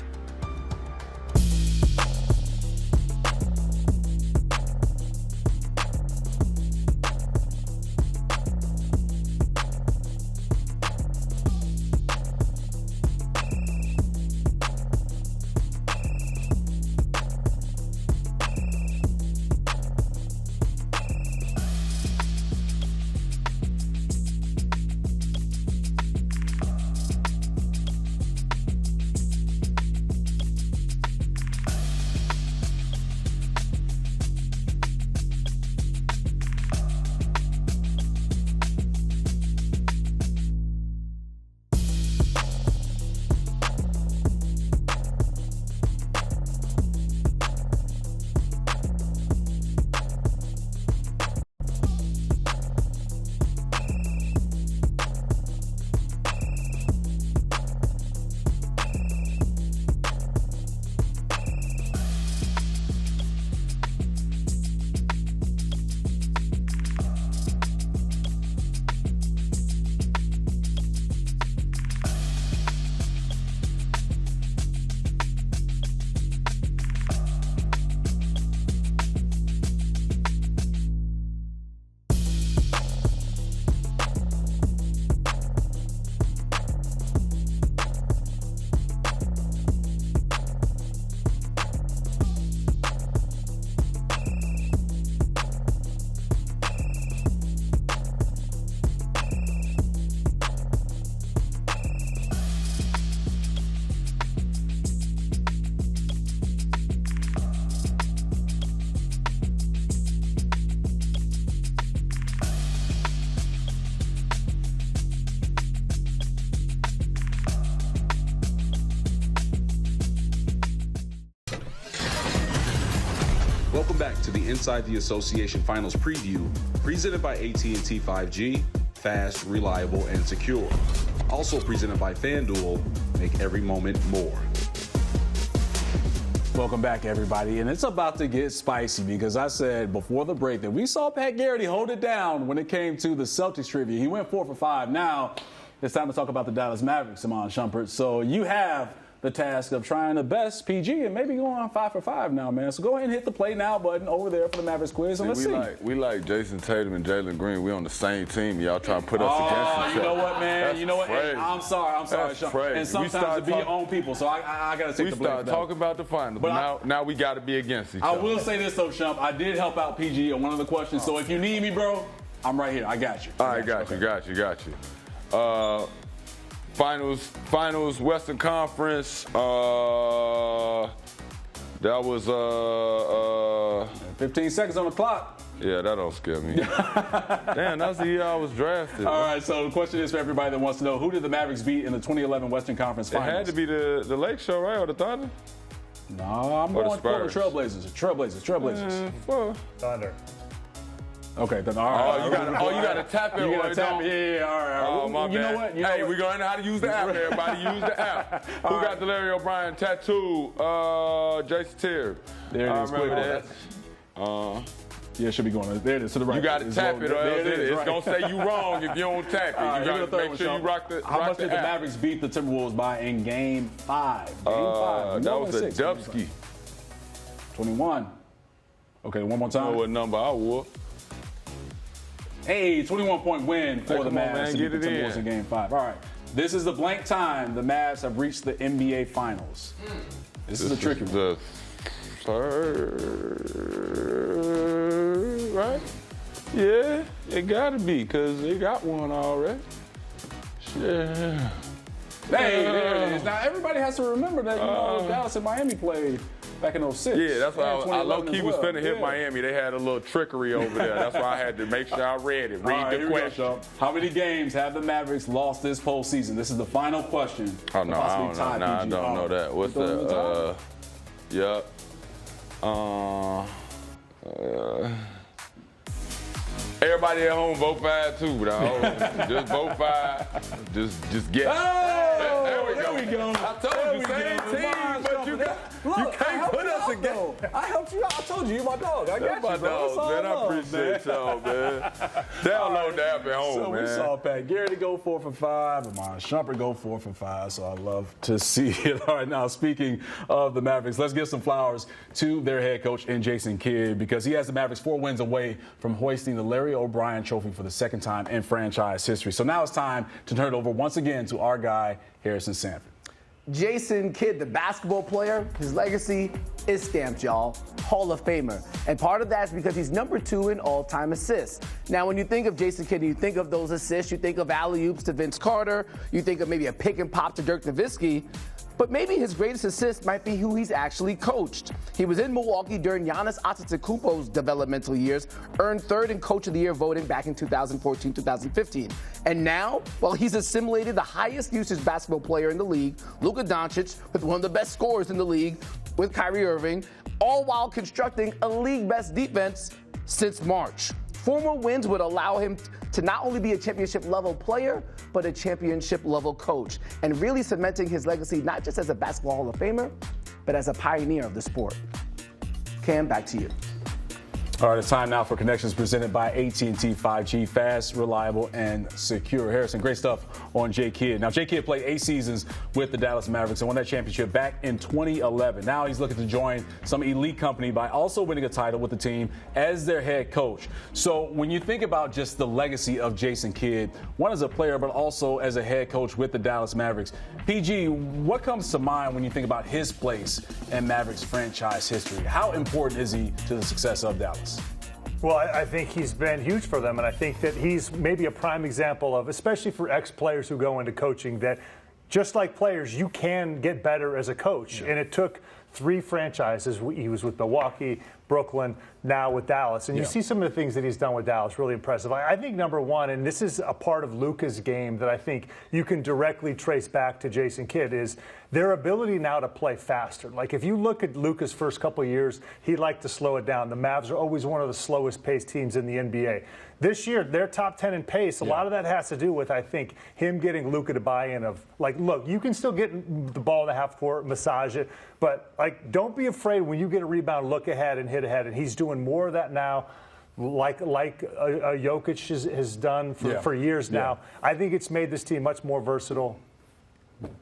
Welcome back to the Inside the Association Finals preview, presented by AT&T 5G, fast, reliable, and secure. Also presented by FanDuel, make every moment more. Welcome back, everybody. And it's about to get spicy because I said before the break that we saw Pat Garrity hold it down when it came to the Celtics trivia. He went 4 for 5. Now it's time to talk about the Dallas Mavericks, Iman Shumpert. So you have the task of trying to best PG and maybe going on 5 for 5 now, man. So go ahead and hit the play now button over there for the Mavericks quiz, and let's see. We like Jayson, Tatum, and Jaylen Green. We on the same team. Y'all trying to put us against each other. You know what, man? That's you know what? crazy. I'm sorry, That's Sean. crazy. And sometimes it be your own people, so I got to take the blame. We start talking about the finals, but now we got to be against each other. I will say this, though, Shump. I did help out PG on one of the questions, so if you need me, bro, I'm right here. I got you. All right, got you. Finals, Western Conference. That was 15 seconds on the clock. Yeah, that don't scare me. Damn, that's the year I was drafted. All right, so the question is for everybody that wants to know, who did the Mavericks beat in the 2011 Western Conference Finals? It had to be the Lake Show, right, or the Thunder? No, I'm going for the Trailblazers. Trailblazers. Thunder. Okay, then all right. You got to tap it. You got to tap it. Yeah, all right. Oh, my you bad. know what? Hey, we're going to know how to use the app, everybody. Use the app. Who got the Larry O'Brien tattoo? Jason Terry. There it is. Remember that? Yeah, it should be going. There it is, to the right. You got to tap it, or else it's going to say you wrong if you don't tap it. Right, you got to make sure you rock the How much did the app. Mavericks beat the Timberwolves by in Game 5? Game 5. That was a Dubsky. 21. Okay, one more time. I know what number I wore. Hey, 21-point win for the Mavs to beat the Timberwolves in Game 5. All right. This is the blank time the Mavs have reached the NBA Finals. This is a tricky one. The third, right? Yeah, it got to be because they got one already. Yeah. Hey, there it is. Now, everybody has to remember that, Dallas and Miami played back in 06. Yeah, that's why I low-key was finna hit Miami. They had a little trickery over there. That's why I had to make sure I read it. Read the question. How many games have the Mavericks lost this postseason? This is the final question. Oh, no, I don't know. No, I don't know that. What's the, yep. Everybody at home vote 5 too, dog. Just vote 5. Just get. Oh, there we go. I told you, same team, but you can't put us again. I helped you out. I told you, you're my dog. I got you, bro. Dogs, man. I appreciate y'all, man. Download the app at home, man. So we saw Pat Garrity go 4 for 5, Iman Shumpert go 4 for 5. So I love to see it. All right, now speaking of the Mavericks, let's give some flowers to their head coach in Jayson Kidd because he has the Mavericks 4 wins away from hoisting the Larry O'Brien Trophy for the second time in franchise history. So now it's time to turn it over once again to our guy, Harrison Sanford. Jayson Kidd, the basketball player, his legacy is stamped, y'all. Hall of Famer. And part of that is because he's number 2 in all-time assists. Now, when you think of Jayson Kidd, you think of those assists, you think of alley-oops to Vince Carter, you think of maybe a pick and pop to Dirk Nowitzki. But maybe his greatest assist might be who he's actually coached. He was in Milwaukee during Giannis Antetokounmpo's developmental years, earned 3rd in Coach of the Year voting back in 2014-2015. And now, well, he's assimilated the highest usage basketball player in the league, Luka Doncic, with one of the best scorers in the league, with Kyrie Irving, all while constructing a league-best defense since March. 4 more wins would allow him to not only be a championship-level player, but a championship-level coach, and really cementing his legacy not just as a Basketball Hall of Famer, but as a pioneer of the sport. Cam, back to you. All right, it's time now for Connections presented by AT&T 5G. Fast, reliable, and secure. Harrison, great stuff on Jay Kidd. Now, Jay Kidd played 8 seasons with the Dallas Mavericks and won that championship back in 2011. Now he's looking to join some elite company by also winning a title with the team as their head coach. So when you think about just the legacy of Jayson Kidd, one as a player but also as a head coach with the Dallas Mavericks, PG, what comes to mind when you think about his place in Mavericks franchise history? How important is he to the success of Dallas? Well, I think he's been huge for them, and I think that he's maybe a prime example of, especially for ex-players who go into coaching, that just like players, you can get better as a coach. Yeah. And it took 3 franchises. He was with Milwaukee, Brooklyn, now with Dallas. And you see some of the things that he's done with Dallas, really impressive. I think number one, and this is a part of Luka's game that I think you can directly trace back to Jayson Kidd, is their ability now to play faster. Like if you look at Luka's first couple of years, he liked to slow it down. The Mavs are always one of the slowest paced teams in the NBA. This year, they're top 10 in pace. A lot of that has to do with, I think, him getting Luka to buy in of, like, look, you can still get the ball in the half court, massage it, but, like, don't be afraid when you get a rebound, look ahead and hit ahead. And he's doing more of that now, like Jokic has done for years now. I think it's made this team much more versatile.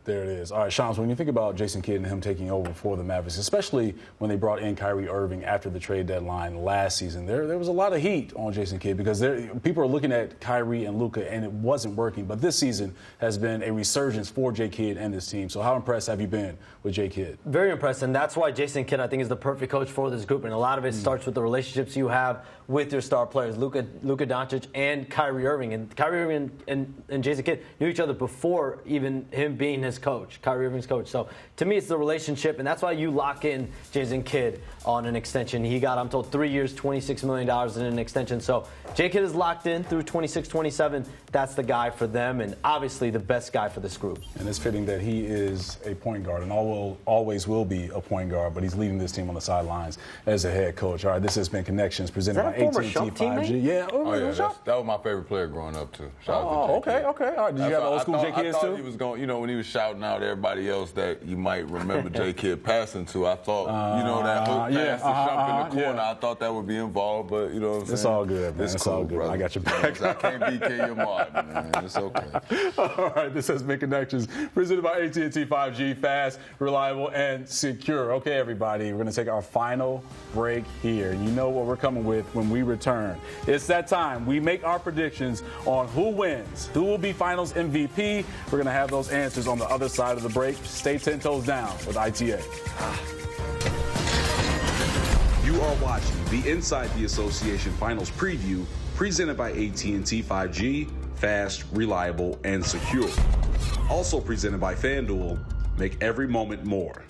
There it is. All right, Shams, when you think about Jayson Kidd and him taking over for the Mavericks, especially when they brought in Kyrie Irving after the trade deadline last season, there was a lot of heat on Jayson Kidd because people are looking at Kyrie and Luka and it wasn't working. But this season has been a resurgence for J. Kidd and this team. So how impressed have you been with J. Kidd? Very impressed, and that's why Jayson Kidd, I think, is the perfect coach for this group. And a lot of it starts with the relationships you have with your star players, Luka Doncic and Kyrie Irving. And Kyrie Irving and Jayson Kidd knew each other before even him being his coach, Kyrie Irving's coach. So to me, it's the relationship, and that's why you lock in Jayson Kidd on an extension. He got, I'm told, 3 years, $26 million in an extension. So J. Kidd is locked in through 26, 27. That's the guy for them, and obviously the best guy for this group. And it's fitting that he is a point guard and always will be a point guard, but he's leading this team on the sidelines as a head coach. All right, this has been Connections presented by AT&T 5G. Yeah, that was my favorite player growing up too. Okay. All right, did you have old school J. Kids too? He was going, when he was shouting out everybody else that you might remember J. Kidd passing to. I thought, that hook pass to Shump in the corner. I thought that would be involved, but you know what I'm saying? It's all good, man. It's It's cool, all good. brother. I got your back. I can't beat Kenya Martin, man. It's okay. All right, this has been Connections presented by AT&T 5G, fast, reliable, and secure. Okay, everybody, we're going to take our final break here. You know what we're coming with when we return. It's that time. We make our predictions on who wins, who will be Finals MVP. We're going to have those answers on the other side of the break. Stay 10 toes down with ITA. You are watching the Inside the Association Finals preview presented by AT&T 5G, fast, reliable, and secure. Also presented by FanDuel, make every moment more.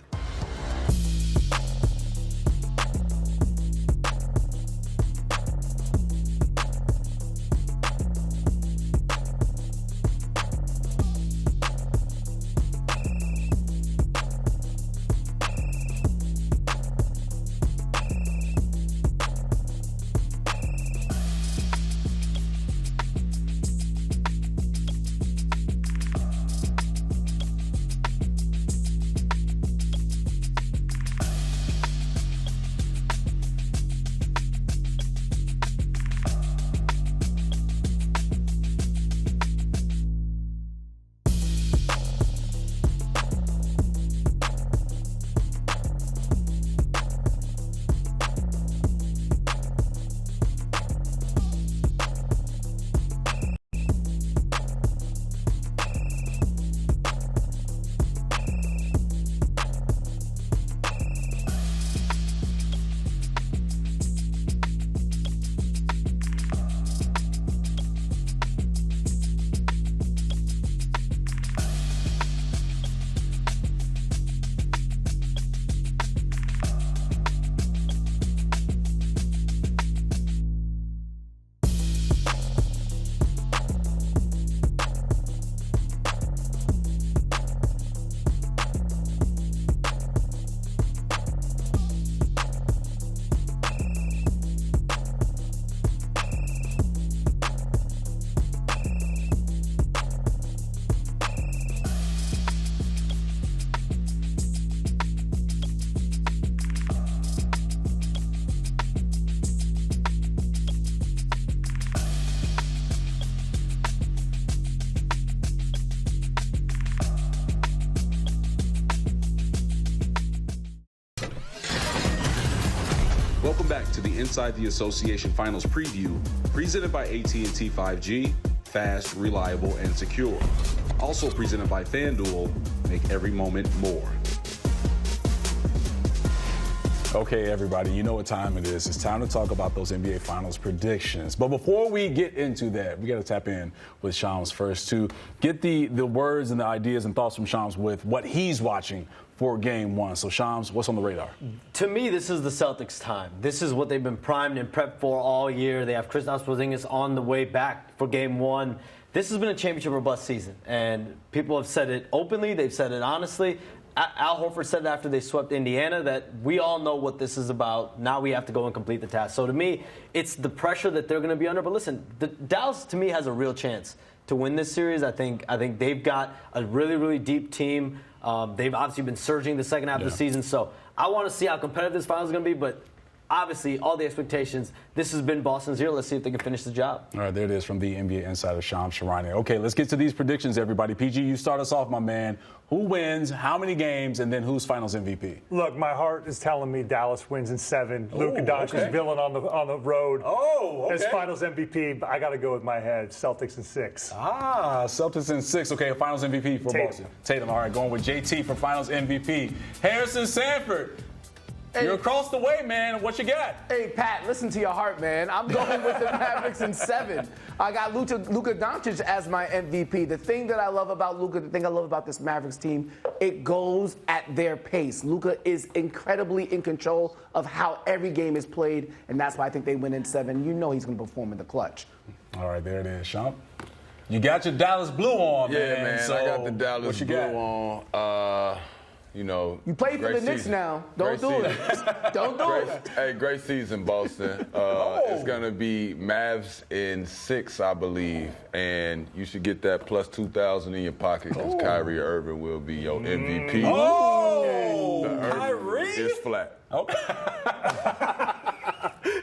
Welcome back to the Inside the Association Finals preview, presented by AT&T 5G, fast, reliable, and secure. Also presented by FanDuel, make every moment more. Okay, everybody, you know what time it is. It's time to talk about those NBA Finals predictions. But before we get into that, we got to tap in with Shams first to get the words and the ideas and thoughts from Shams with what he's watching for Game 1. So, Shams, what's on the radar? To me, this is the Celtics' time. This is what they've been primed and prepped for all year. They have Kristaps Porzingis on the way back for Game 1. This has been a championship or bust season, and people have said it openly. They've said it honestly. Al Horford said after they swept Indiana that we all know what this is about. Now we have to go and complete the task. So to me, it's the pressure that they're going to be under. But listen, Dallas to me has a real chance to win this series. I think they've got a really, really deep team. They've obviously been surging the second half of the season. So I want to see how competitive this final is going to be. But obviously, all the expectations. This has been Boston's year. Let's see if they can finish the job. All right, there it is from the NBA insider, Shams Charania. Okay, let's get to these predictions, everybody. PG, you start us off, my man. Who wins, how many games, and then who's finals MVP? Look, my heart is telling me Dallas wins in 7. Luka Doncic villain on the road. As finals MVP, but I got to go with my head. Celtics in 6. Celtics in 6. Okay, finals MVP for Boston. Tatum. All right, going with JT for finals MVP. Harrison Sanford. Hey. You're across the way, man. What you got? Hey, Pat, listen to your heart, man. I'm going with the Mavericks in 7. I got Luka Doncic as my MVP. The thing that I love about Luka, the thing I love about this Mavericks team, it goes at their pace. Luka is incredibly in control of how every game is played, and that's why I think they win in 7. You know he's going to perform in the clutch. All right, there it is, Sean. You got your Dallas blue on, man. Yeah, man. So I got the Dallas blue on. You play for the Knicks now. Don't do it. Don't do it. Hey, great season, Boston. It's going to be Mavs in 6, I believe. And you should get that plus 2,000 in your pocket because Kyrie Irving will be your MVP. Kyrie is flat. Okay.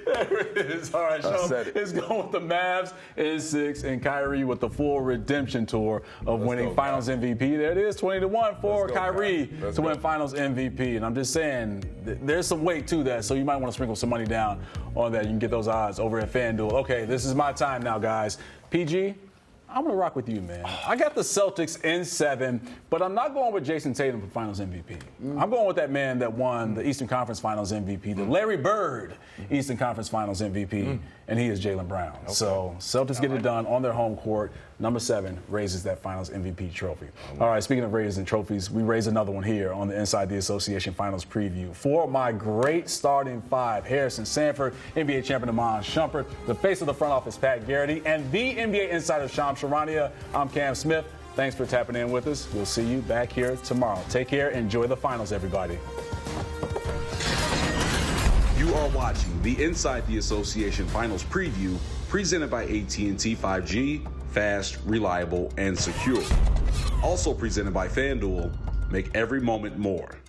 There it is. All right, Sean. It's going with the Mavs in 6 and Kyrie with the full redemption tour of winning Finals MVP. There it is, 20-1 for Kyrie to win Finals MVP. And I'm just saying, there's some weight to that, so you might want to sprinkle some money down on that. You can get those odds over at FanDuel. Okay, this is my time now, guys. PG, I'm going to rock with you, man. I got the Celtics in 7, but I'm not going with Jayson Tatum for Finals MVP. I'm going with that man that won the Eastern Conference Finals MVP, the Larry Bird Eastern Conference Finals MVP, and he is Jaylen Brown. Okay. So Celtics get it done on their home court. Number 7 raises that Finals MVP trophy. All right, speaking of raising trophies, we raise another one here on the Inside the Association Finals preview. For my great starting 5, Harrison Sanford, NBA champion Iman Shumpert, the face of the front office, Pat Garrity, and the NBA insider, Shams Charania. I'm Cam Smith. Thanks for tapping in with us. We'll see you back here tomorrow. Take care. Enjoy the finals, everybody. You are watching the Inside the Association Finals preview presented by AT&T 5G. Fast, reliable, and secure. Also presented by FanDuel. Make every moment more.